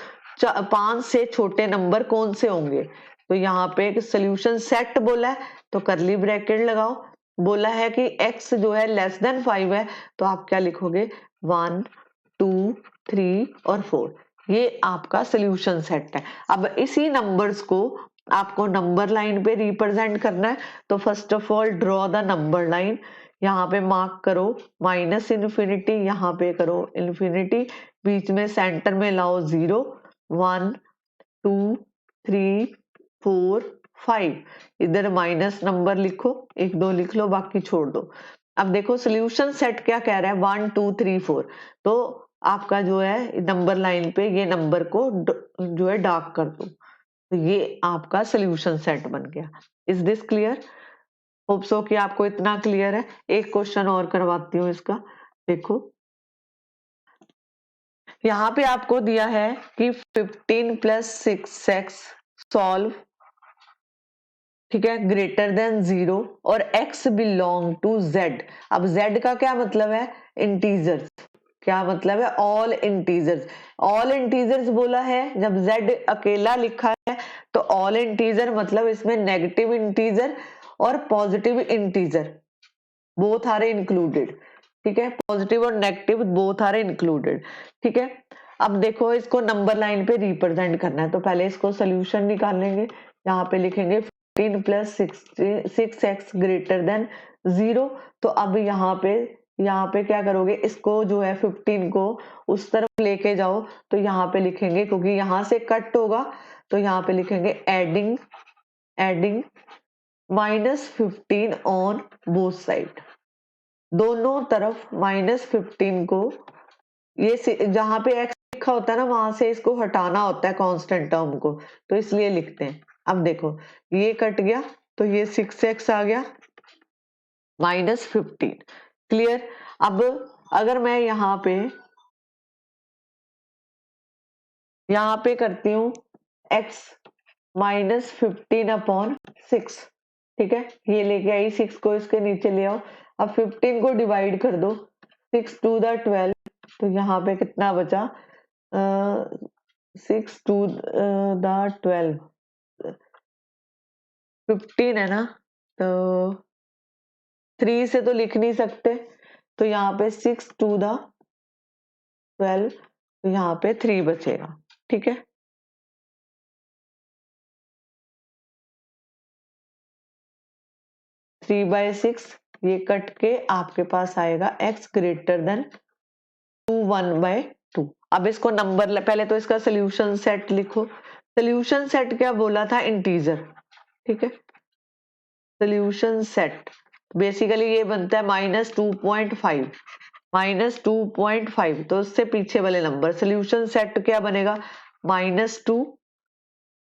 5 से छोटे नंबर कौन से होंगे। तो यहाँ पे एक सोल्यूशन सेट बोला है, तो करली ब्रैकेट लगाओ। बोला है कि x जो है लेस देन 5 है, तो आप क्या लिखोगे 1 2 3 और 4, ये आपका सोल्यूशन सेट है। अब इसी नंबर्स को आपको नंबर लाइन पे रिप्रेजेंट करना है, तो first of all draw the number line. यहाँ पे मार्क करो -इन्फिनिटी, यहाँ पे करो इन्फिनिटी, बीच में सेंटर में लाओ 0 1 2 3 4 5, इधर माइनस नंबर लिखो, 1 2 लिख लो, बाकी छोड़ दो। अब देखो सोल्यूशन सेट क्या कह रहा है 1 2 3 4, तो आपका जो है नंबर लाइन पे ये नंबर को जो है डार्क कर दो, तो ये आपका सोल्यूशन सेट बन गया। Is this clear? Hope so कि आपको इतना क्लियर है। एक क्वेश्चन और करवाती हूँ इसका, देखो यहाँ पे आपको दिया है कि 15 + 6x सॉल्व, ठीक है, ग्रेटर देन 0 और x बिलोंग टू z। अब z का क्या मतलब है, इंटीजर्स। क्या मतलब है, ऑल इंटीजर्स। ऑल इंटीजर्स बोला है, जब z अकेला लिखा है तो ऑल इंटीजर मतलब इसमें नेगेटिव इंटीजर और positive integer both are included, ठीक है। पॉजिटिव और नेगेटिव बोथ आर इंक्लूडेड, ठीक है। अब देखो इसको नंबर लाइन पे रिप्रेजेंट करना है, तो पहले इसको सोल्यूशन निकाल लेंगे। यहाँ पे लिखेंगे 15 + 6x ग्रेटर देन 0। तो अब यहाँ पे क्या करोगे, इसको जो है 15 को उस तरफ लेके जाओ, तो यहाँ पे लिखेंगे, क्योंकि यहाँ से कट होगा, तो यहाँ पे लिखेंगे एडिंग -15 ऑन बोथ साइड, दोनों तरफ -15 को, ये जहां पे x लिखा होता है ना, वहां से इसको हटाना होता है कांस्टेंट टर्म को, तो इसलिए लिखते हैं। अब देखो ये कट गया, तो ये 6x आ गया -15, क्लियर। अब अगर मैं यहाँ पे करती हूँ x -15/6, ठीक है, ये लेके आई 6 को, इसके नीचे ले आओ। अब 15 को डिवाइड कर दो, 6 2 द 12, तो यहाँ पे कितना बचा, 6 2 द 12, 15 है ना, तो 3 से तो लिख नहीं सकते, तो यहाँ पे 6 2 द 12, तो यहाँ पे 3 बचेगा, ठीक है। 3/6, ये कट के आपके पास आएगा x ग्रेटर देन 1/2। अब इसको नंबर, पहले तो इसका सोल्यूशन सेट लिखो। सोल्यूशन सेट क्या बोला था, इंटीजर, ठीक है। सोल्यूशन सेट बेसिकली ये बनता है -2.5, -2.5, तो उससे पीछे वाले नंबर। सोल्यूशन सेट क्या बनेगा, -2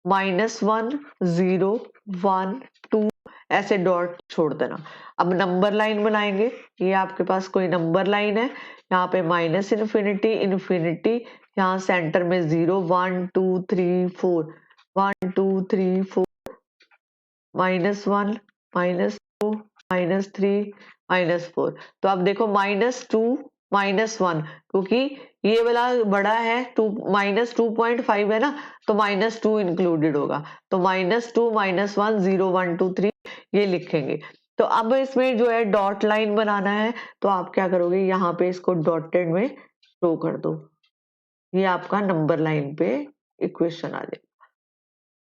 -1 0 1 2, ऐसे डॉट छोड़ देना। अब नंबर लाइन बनाएंगे, ये आपके पास कोई नंबर लाइन है, यहाँ पे -इन्फिनिटी इन्फिनिटी, यहाँ सेंटर में 0 1 2 3 4 1 2 3 4 -1 -2 -3 -4। तो अब देखो -2 -1, क्योंकि ये वाला बड़ा है, -2.5 है ना, तो -2 इंक्लूडेड होगा, तो -2 -1 0 1 2 3 ये लिखेंगे। तो अब इसमें जो है डॉट लाइन बनाना है, तो आप क्या करोगे, यहाँ पे इसको डॉटेड में शो कर दो, ये आपका नंबर लाइन पे इक्वेशन आ जाएगा,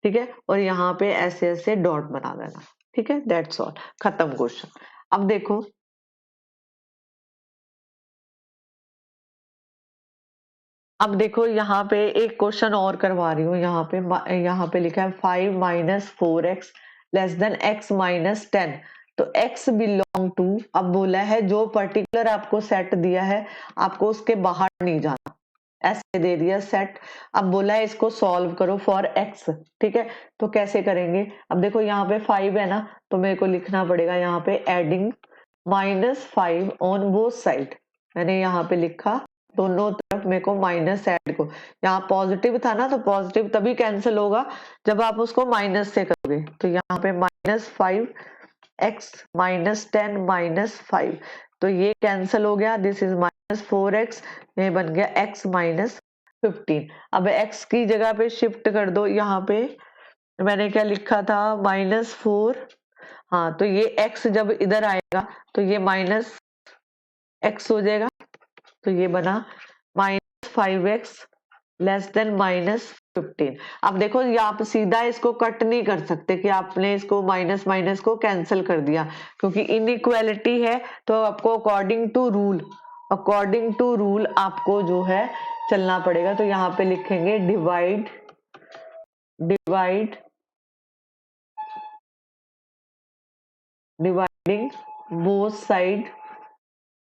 ठीक है। और यहाँ पे ऐसे ऐसे डॉट बना देना, ठीक है, दैट्स ऑल, खत्म क्वेश्चन। अब देखो अब देखो यहाँ पे एक क्वेश्चन और करवा रही हूँ। यहाँ पे लिखा है 5 minus 4x less than x minus 10। तो x बिलोंग टू, अब बोला है जो पर्टिकुलर आपको सेट दिया है आपको उसके बाहर नहीं जाना, ऐसे दे दिया सेट। अब बोला है इसको सॉल्व करो फॉर x, ठीक है। तो कैसे करेंगे? अब देखो यहाँ पे 5 है ना, तो मेरे को लिखना पड़ेगा यहाँ पे एडिंग -5 ऑन बोथ साइड। मैंने यहाँ पे लिखा दोनों तरफ मेरे को माइनस ऐड को, यहाँ पॉजिटिव था ना, तो पॉजिटिव तभी कैंसिल होगा जब आप उसको माइनस से करोगे। तो यहाँ पे -5x -10 -5, तो ये कैंसिल हो गया, दिस इज -4x, ये बन गया x -15। अब x की जगह पे शिफ्ट कर दो, यहाँ पे मैंने क्या लिखा था -4, हाँ तो ये x जब इधर आएगा तो ये -x हो जाएगा, तो ये बना -5x लेस देन -15। अब देखो ये आप सीधा इसको कट नहीं कर सकते कि आपने इसको माइनस माइनस को कैंसिल कर दिया, क्योंकि इनइक्वालिटी है। तो आपको अकॉर्डिंग टू रूल आपको जो है चलना पड़ेगा। तो यहाँ पे लिखेंगे डिवाइडिंग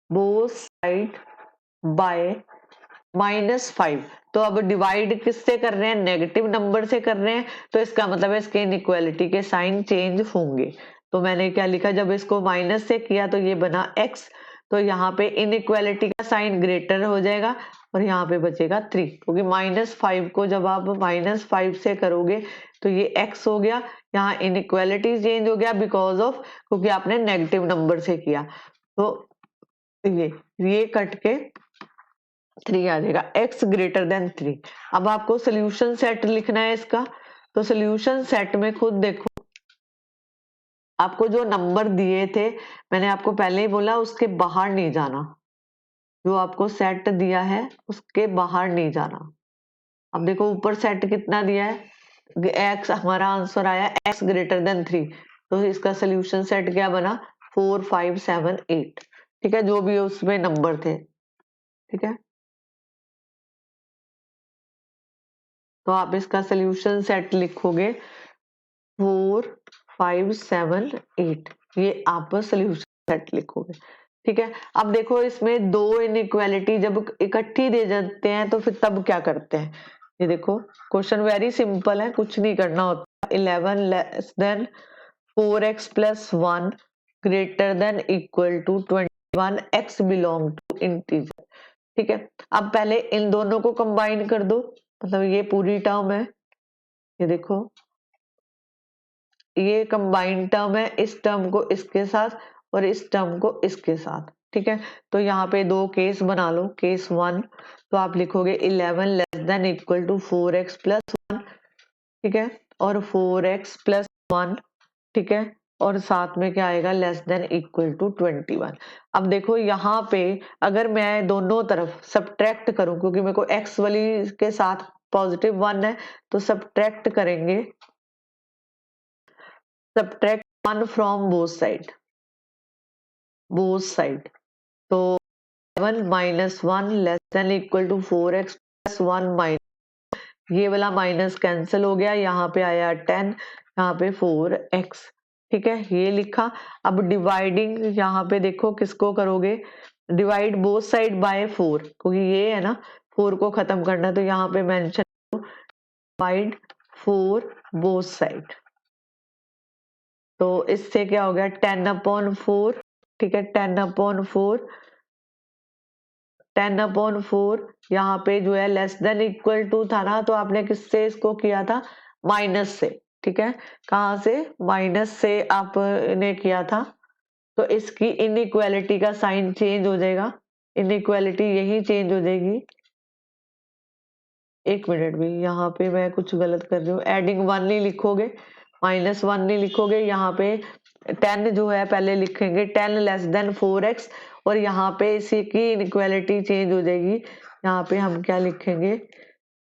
बोथ साइड बाय -5। तो अब डिवाइड किससे कर रहे हैं? नेगेटिव नंबर से कर रहे हैं, तो इसका मतलब है इसके इनइक्वालिटी के साइन चेंज होंगे। तो मैंने क्या लिखा, जब इसको माइनस से किया तो ये बना x, तो यहाँ पे इनइक्वालिटी का साइन ग्रेटर हो जाएगा और यहाँ पे बचेगा 3, क्योंकि -5 को जब आप -5 से करोगे तो ये x हो गया, यहाँ इनइक्वालिटी चेंज हो गया बिकॉज ऑफ, क्योंकि आपने नेगेटिव नंबर से किया। तो ये कट के 3 आ जाएगा, x ग्रेटर देन 3। अब आपको सोल्यूशन सेट लिखना है इसका। तो सोल्यूशन सेट में खुद देखो, आपको जो नंबर दिए थे मैंने आपको पहले ही बोला उसके बाहर नहीं जाना, जो आपको सेट दिया है उसके बाहर नहीं जाना। अब देखो ऊपर सेट कितना दिया है, x, हमारा आंसर आया x ग्रेटर देन 3, तो इसका सोल्यूशन सेट क्या बना? 4 5 7 8, ठीक है, जो भी उसमें नंबर थे, ठीक है। तो आप इसका सोल्यूशन सेट लिखोगे 4 5 7 8, ये आप सोल्यूशन सेट लिखोगे, ठीक है। अब देखो इसमें दो इनइक्वालिटी जब इकट्ठी दे जाते हैं तो फिर तब क्या करते हैं? ये देखो क्वेश्चन वेरी सिंपल है, कुछ नहीं करना होता। 11 less than 4x plus 1 greater than equal to 21, x belong to integer, ठीक है। अब पहले इन दोनों को कंबाइन कर दो, मतलब ये पूरी टर्म है, ये देखो ये कंबाइंड टर्म है, इस टर्म को इसके साथ और इस टर्म को इसके साथ, ठीक है। तो यहाँ पे दो केस बना लो। केस 1, तो आप लिखोगे 11 less than equal to 4x plus 1, ठीक है, और 4x प्लस 1, ठीक है, और साथ में क्या आएगा? Less than equal to 21। अब देखो यहाँ पे अगर मैं दोनों तरफ सब्ट्रैक्ट करूं, क्योंकि मेरे को x वाली के साथ +1 है, तो सब्ट्रैक्ट करेंगे, subtract 1 from both side, तो 7 minus 1 less than equal to 4x plus 1 minus, ये वाला माइनस कैंसिल हो गया, यहाँ पे आया 10, यहाँ पे 4x, ठीक है, ये लिखा। अब डिवाइडिंग यहाँ पे देखो किसको करोगे? डिवाइड बोथ साइड बाय 4, क्योंकि ये है ना 4 को खत्म करना, तो यहाँ पे मेंशन डिवाइड 4 बोथ साइड। तो इससे क्या हो गया? 10/4, ठीक है, 10/4 यहाँ पे जो है लेस देन इक्वल टू था ना, तो आपने किससे इसको किया था? माइनस से, ठीक है। कहाँ से? माइनस से आपने किया था, तो इसकी इनइक्वालिटी का साइन चेंज हो जाएगा, इनइक्वालिटी यही चेंज हो जाएगी। एक मिनट भी, यहाँ पे मैं कुछ गलत कर रही हूँ, एडिंग 1 नहीं लिखोगे, -1 नहीं लिखोगे, यहाँ पे 10 जो है पहले लिखेंगे 10 लेस देन 4x, और यहाँ पे इसी की इनइक्वालिटी चेंज हो जाएगी, यहाँ पे हम क्या लिखेंगे?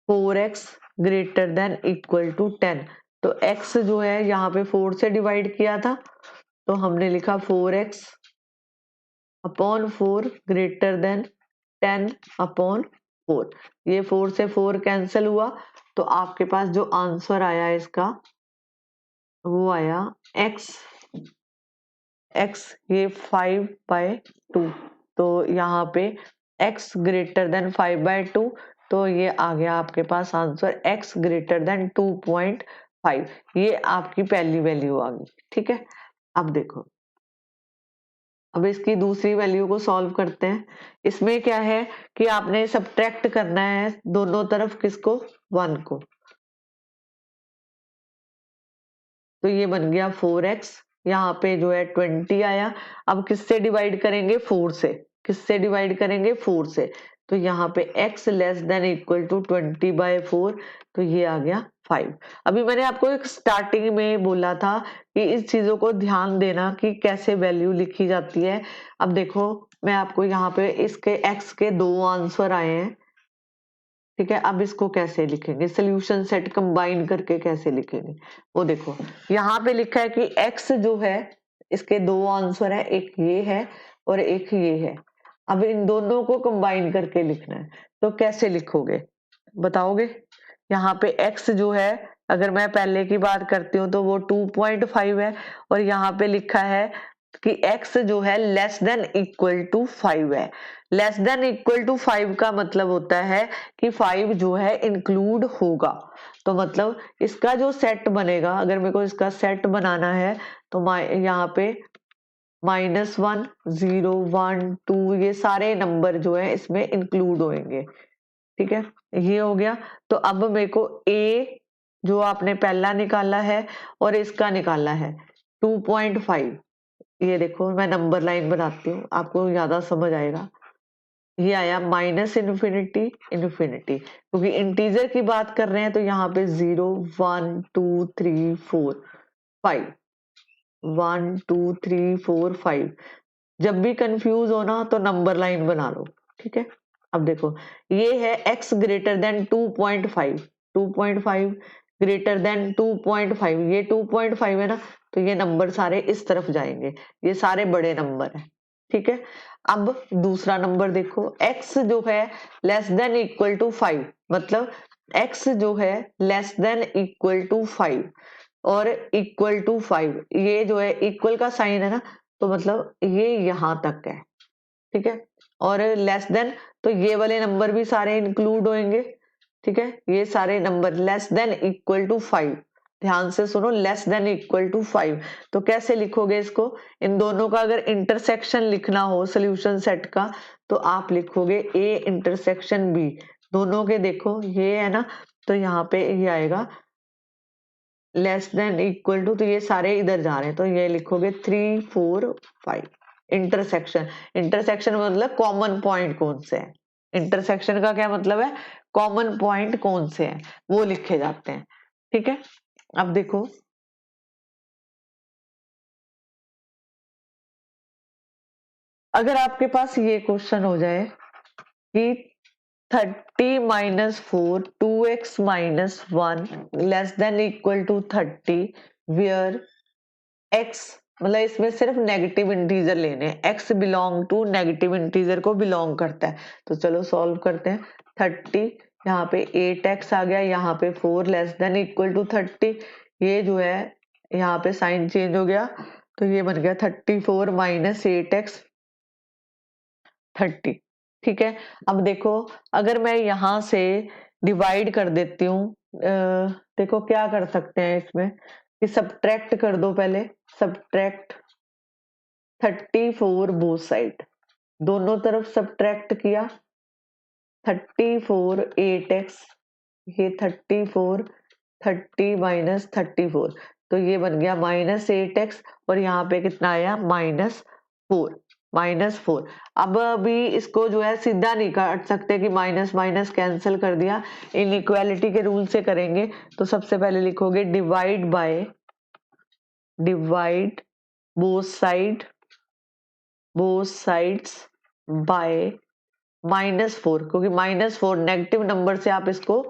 4x greater than equal to 10। तो x जो है यहाँ पे 4 से डिवाइड किया था, तो हमने लिखा 4x अपॉन 4 ग्रेटर देन 10/4, 4। ये 4 से 4 कैंसिल हुआ, तो आपके पास जो आंसर आया इसका वो आया x, ये 5/2। तो यहाँ पे x ग्रेटर देन 5/2, तो ये आ गया आपके पास आंसर x ग्रेटर देन 2.5। ये आपकी पहली वैल्यू आ गई। ठीक है, अब देखो, अब इसकी दूसरी वैल्यू को सॉल्व करते हैं। इसमें क्या है कि आपने सब्ट्रैक्ट करना है दोनों तरफ, किसको, 1 को। तो ये बन गया 4x, यहाँ पे जो है 20 आया। अब किससे डिवाइड करेंगे, 4 से। किससे डिवाइड करेंगे, 4 से। तो यहाँ पे x less than equal to 20/4, तो ये आ गया 5। अभी मैंने आपको एक स्टार्टिंग में बोला था कि इस चीजों को ध्यान देना कि कैसे वैल्यू लिखी जाती है। अब देखो, मैं आपको यहाँ पे इसके x के 2 आंसर आए हैं। ठीक है, अब इसको कैसे लिखेंगे, सोल्यूशन सेट कंबाइन करके कैसे लिखेंगे, वो देखो। यहाँ पे लिखा है कि x जो है, इसके 2 आंसर है, एक ये है और एक ये है। अब इन दोनों को कंबाइन करके लिखना है, तो कैसे लिखोगे बताओगे। यहाँ पे x जो है, अगर मैं पहले की बात करती हूँ तो वो 2.5 है, और यहाँ पे लिखा है कि x जो है लेस देन इक्वल टू 5 है। लेस देन इक्वल टू 5 का मतलब होता है कि 5 जो है इंक्लूड होगा। तो मतलब इसका जो सेट बनेगा, अगर मेरे को इसका सेट बनाना है, तो यहाँ पे -1, 0, 1, 2 ये सारे नंबर जो है इसमें इंक्लूड होंगे। ठीक है, ये हो गया। तो अब मेरे को a जो आपने पहला निकाला है और इसका निकाला है 2.5। ये देखो, मैं नंबर लाइन बनाती हूँ, आपको ज्यादा समझ आएगा। ये आया -इन्फिनिटी इन्फिनिटी, क्योंकि इंटीजर की बात कर रहे हैं, तो यहाँ पे 0, 1, 2, 3, 4, 5, 1, 2, 3, 4, 5। जब भी कंफ्यूज हो ना तो नंबर लाइन बना लो। ठीक है, अब देखो, ये है x greater then 2.5, 2.5 greater than 2.5, ये 2.5 है ना, तो ये नंबर सारे इस तरफ जाएंगे, ये सारे बड़े नंबर है। ठीक है, अब दूसरा नंबर देखो, x जो है लेस देन इक्वल टू 5, मतलब x जो है लेस देन इक्वल टू 5 और इक्वल टू 5, ये जो है इक्वल का साइन है ना, तो मतलब ये यहां तक है। ठीक है, और लेस देन, तो ये वाले नंबर भी सारे इंक्लूड होंगे। ठीक है, ये सारे number less than equal to 5, ध्यान से सुनो, लेस देन इक्वल टू 5। तो कैसे लिखोगे इसको, इन दोनों का अगर इंटरसेक्शन लिखना हो सोल्यूशन सेट का, तो आप लिखोगे a इंटरसेक्शन b। दोनों के देखो ये है ना, तो यहाँ पे ये आएगा लेस देन इक्वल टू, तो ये सारे इधर जा रहे हैं, तो ये लिखोगे 3, 4, 5। इंटरसेक्शन, इंटरसेक्शन मतलब कॉमन पॉइंट कौन से है, इंटरसेक्शन का क्या मतलब है, कॉमन पॉइंट कौन से हैं वो लिखे जाते हैं। ठीक है, अब देखो, अगर आपके पास ये क्वेश्चन हो जाए कि 30-4 2x-1 less than equal to 30, where x, मतलब इसमें सिर्फ नेगेटिव इंटीजर लेने हैं, x belong to negative integer को बिलोंग करता है। तो चलो सॉल्व करते हैं। 30, यहाँ पे 8x आ गया, यहाँ पे 4 लेस देन इक्वल टू 30, ये जो है यहाँ पे साइन चेंज हो गया, तो ये बन गया 34 माइनस 8x 30। ठीक है, अब देखो, अगर मैं यहाँ से डिवाइड कर देती हूँ, देखो क्या कर सकते हैं इसमें कि सब्ट्रैक्ट कर दो पहले, सब्ट्रैक्ट 34 बोथ साइड, दोनों तरफ सब्ट्रैक्ट किया, 34 8x, ये 34 30 माइनस 34, तो ये बन गया -8x, और यहाँ पे कितना आया -4, -4। अब अभी इसको जो है सीधा नहीं काट सकते कि माइनस माइनस कैंसिल कर दिया, इनइक्वालिटी के रूल से करेंगे। तो सबसे पहले लिखोगे divide by, divide both side, both sides by -4, क्योंकि -4 नेगेटिव नंबर से आप इसको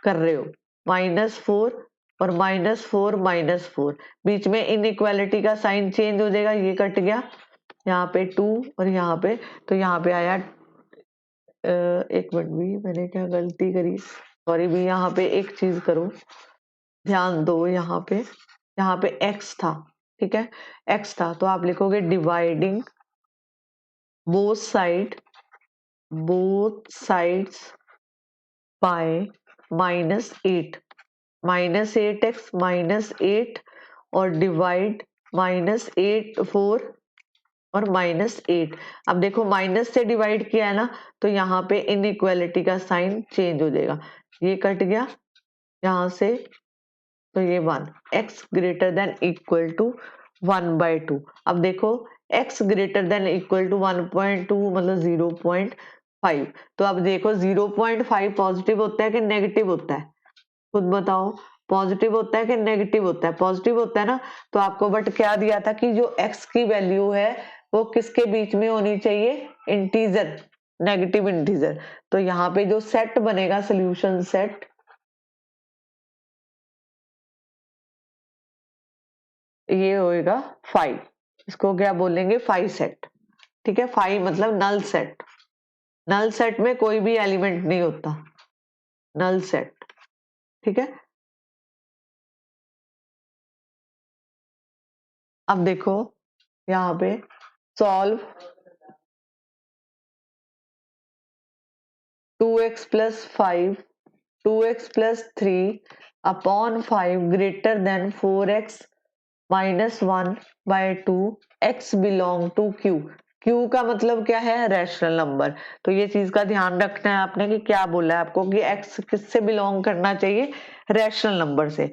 कर रहे हो, -4 और -4 -4, बीच में इनइक्वालिटी का साइन चेंज हो जाएगा, ये कट गया, यहाँ पे 2 और यहाँ पे, तो यहाँ पे आया एक मिनट भी, मैंने क्या गलती करी, सॉरी भी, यहाँ पे एक चीज करो, ध्यान दो, यहाँ पे x था, ठीक है, x था, तो आप लिखोगे dividing both sides by -8, -8x -8 और डिवाइड -8 4 और -8। अब देखो माइनस से डिवाइड किया है ना, तो यहाँ पे इनइक्वालिटी का साइन चेंज हो जाएगा, ये कट गया यहाँ से, तो ये 1, x greater than equal to 1/2। अब देखो x greater than equal to 1.2 मतलब 0.5, तो अब देखो 0.5 पॉजिटिव होता है कि नेगेटिव होता है, खुद बताओ, पॉजिटिव होता है कि नेगेटिव होता है? पॉजिटिव होता है ना, तो आपको बट क्या दिया था कि जो x की वैल्यू है वो किसके बीच में होनी चाहिए, इंटीजर, नेगेटिव इंटीजर। तो यहाँ पे जो सेट बनेगा, सोल्यूशन सेट, ये होएगा 5, इसको क्या बोलेंगे, 5 सेट, ठीक है, 5 मतलब नल सेट, नल सेट में कोई भी एलिमेंट नहीं होता, नल सेट, ठीक है। अब देखो यहाँ पे solve 2x + 5 2x + 3 upon 5 greater than 4x -1/2 x belong to q। q का मतलब क्या है, रैशनल नंबर। तो ये चीज का ध्यान रखना है आपने कि क्या बोला है आपको कि x किससे बिलोंग करना चाहिए, रैशनल नंबर से,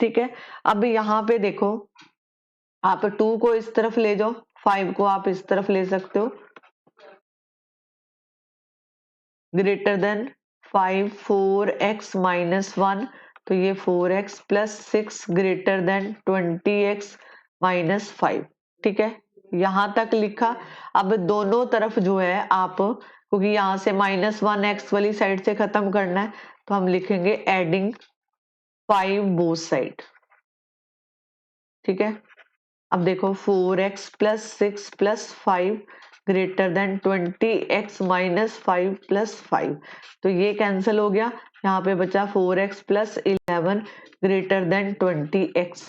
ठीक है। अब यहाँ पे देखो, आप 2 को इस तरफ ले जाओ, 5 को आप इस तरफ ले सकते हो, ग्रेटर देन 5 4x -1, तो ये 4x + 6 ग्रेटर देन 20x -5, ठीक है, यहां तक लिखा। अब दोनों तरफ जो है आप, क्योंकि यहां से -1x वाली साइड से खत्म करना है, तो हम लिखेंगे एडिंग 5 बोथ साइड, ठीक है। अब देखो 4x + 6 + 5 ग्रेटर देन 20x -5 + 5, तो ये कैंसिल हो गया, यहाँ पे बचा 4x + 11 greater than 20x,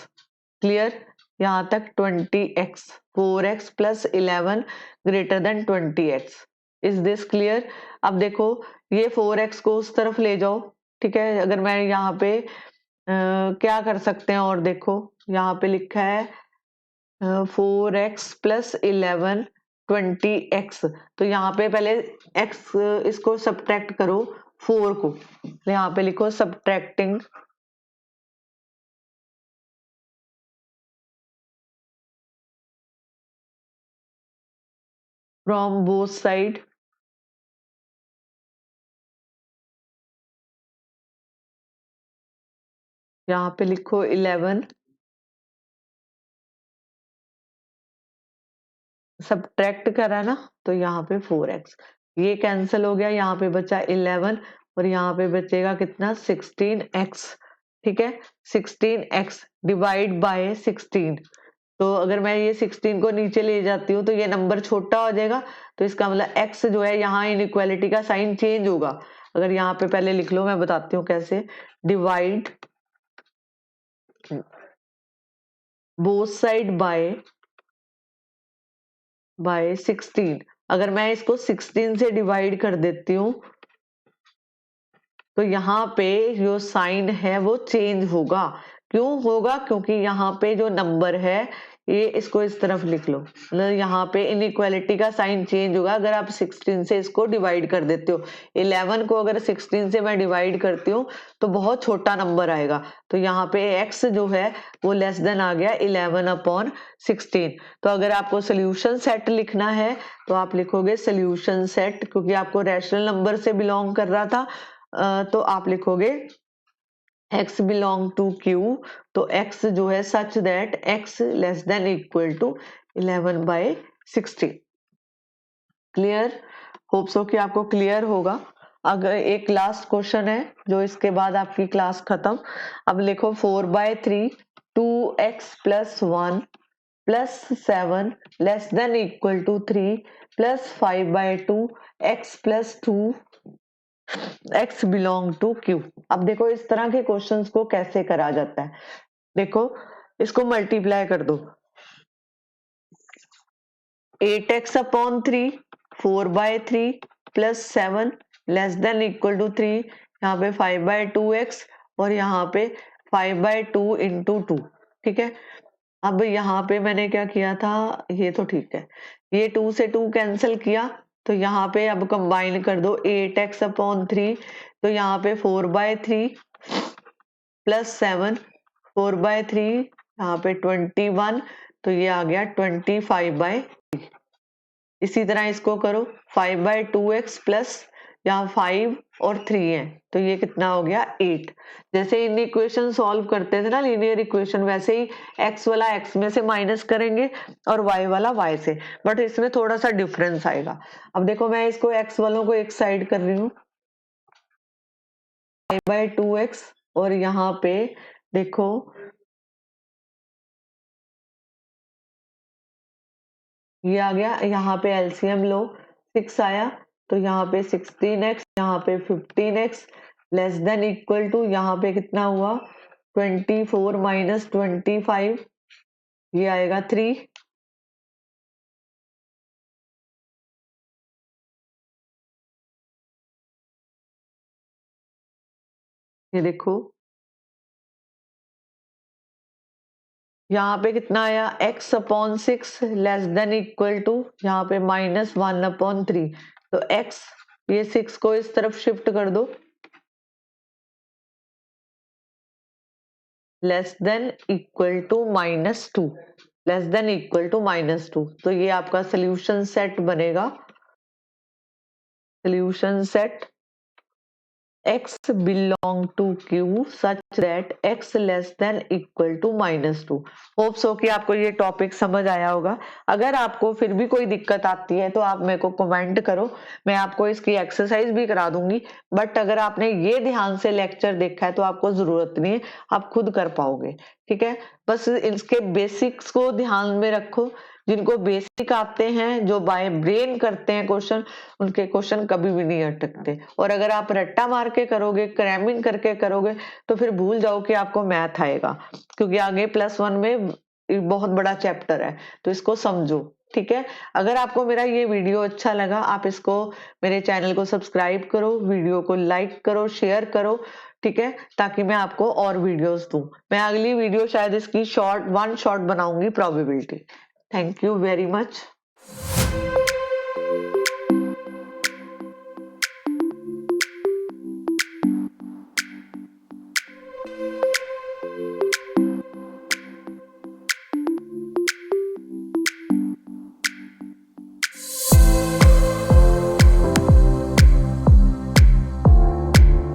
clear, यहाँ तक 20x, 4x + 11 greater than 20x, is this clear. अब देखो ये 4x को उस तरफ ले जाओ, ठीक है, अगर मैं यहाँ पे क्या कर सकते हैं, और देखो यहाँ पे लिखा है 4x + 11 20x, तो यहाँ पे पहले x, इसको सब्ट्रैक्ट करो 4 को, तो यहाँ पे लिखो सब्ट्रैक्टिंग फ्रॉम बोथ साइड, यहाँ पे लिखो 11, सब्ट्रैक्ट करा ना, तो यहाँ पे 4x, ये कैंसिल हो गया, यहाँ पे बचा 11 और यहाँ पे बचेगा कितना, 16x, ठीक है, 16x डिवाइड बाय 16, तो अगर मैं ये 16 को नीचे ले जाती हूँ तो ये नंबर छोटा हो जाएगा, तो इसका मतलब x जो है यहाँ इनइक्वालिटी का साइन चेंज होगा। अगर यहाँ पे पहले लिख लो, मैं बताती हूँ कैसे, डिवाइड बोथ साइड बाय 16, अगर मैं इसको 16 से डिवाइड कर देती हूँ तो यहाँ पे जो साइन है वो चेंज होगा, क्यों होगा, क्योंकि यहाँ पे जो नंबर है ये, इसको इस तरफ लिख लो, मतलब यहाँ पे इनइक्वालिटी का साइन चेंज होगा अगर आप 16 से इसको डिवाइड कर देते हो। 11 को अगर 16 से मैं डिवाइड करती हूँ तो बहुत छोटा नंबर आएगा, तो यहाँ पे x जो है वो लेस देन आ गया 11/16। तो अगर आपको सोल्यूशन सेट लिखना है तो आप लिखोगे सोल्यूशन सेट, क्योंकि आपको रैशनल नंबर से बिलोंग कर रहा था, तो आप लिखोगे x बिलोंग टू q, तो x जो है such that x less than equal to 11/16, clear, hope so कि आपको क्लियर होगा। अगर एक लास्ट क्वेश्चन है जो इसके बाद आपकी क्लास खत्म। अब लिखो 4/3 2x + 1 plus 7 less than equal to 3 plus 5/2 x plus 2 x belong to Q। अब देखो इस तरह के क्वेश्चंस को कैसे करा जाता है। देखो इसको मल्टीप्लाई कर दो, 8x upon 3 4/3 plus 7 less than equal to 3, यहाँ पे 5/2x और यहाँ पे 5/2 इंटू 2। ठीक है, अब यहाँ पे मैंने क्या किया था, ये तो ठीक है, ये 2 से 2 कैंसिल किया तो यहाँ पे अब कंबाइन कर दो 8x अपॉन 3, तो यहाँ पे 4/3 प्लस 7 4/3 यहाँ पे 21, तो ये आ गया 25/3। इसी तरह इसको करो 5/2x प्लस यहाँ 5 और 3 है तो ये कितना हो गया 8। जैसे इन इक्वेशन सॉल्व करते थे ना लीनियर इक्वेशन, वैसे ही x वाला x में से माइनस करेंगे और y वाला y से, बट इसमें थोड़ा सा डिफरेंस आएगा। अब देखो मैं इसको x वालों को एक साइड कर रही हूँ 5/2x और यहाँ पे देखो ये आ गया, यहाँ पे एलसीएम लो 6 आया तो यहाँ पे 16x यहाँ पे 15x less than equal to यहाँ पे कितना हुआ 24 माइनस 25, ये आएगा 3। ये देखो यहाँ पे कितना आया x upon 6 less than equal to यहाँ पे -1/3, तो x ये 6 को इस तरफ शिफ्ट कर दो less than equal to -2, less than equal to -2, तो ये आपका सोल्यूशन सेट बनेगा। Solution set x belong to Q such that x less than equal to -2। Hope so कि आपको ये टॉपिक समझ आया होगा। अगर आपको फिर भी कोई दिक्कत आती है तो आप मेरे को कमेंट करो, मैं आपको इसकी एक्सरसाइज भी करा दूंगी। बट अगर आपने ये ध्यान से लेक्चर देखा है तो आपको जरूरत नहीं है, आप खुद कर पाओगे। ठीक है, बस इसके बेसिक्स को ध्यान में रखो। जिनको बेसिक आते हैं, जो बाय ब्रेन करते हैं क्वेश्चन, उनके क्वेश्चन कभी भी नहीं अटकते। और अगर आप रट्टा मार के करोगे, क्रैमिंग करके करोगे, तो फिर भूल जाओ कि आपको मैथ आएगा, क्योंकि आगे +1 में बहुत बड़ा चैप्टर है, तो इसको समझो। ठीक है, अगर आपको मेरा ये वीडियो अच्छा लगा, आप इसको मेरे चैनल को सब्सक्राइब करो, वीडियो को लाइक करो, शेयर करो। ठीक है, ताकि मैं आपको और वीडियोस दूं। मैं अगली वीडियो शायद इसकी वन शॉर्ट बनाऊंगी, probability. Thank you very much.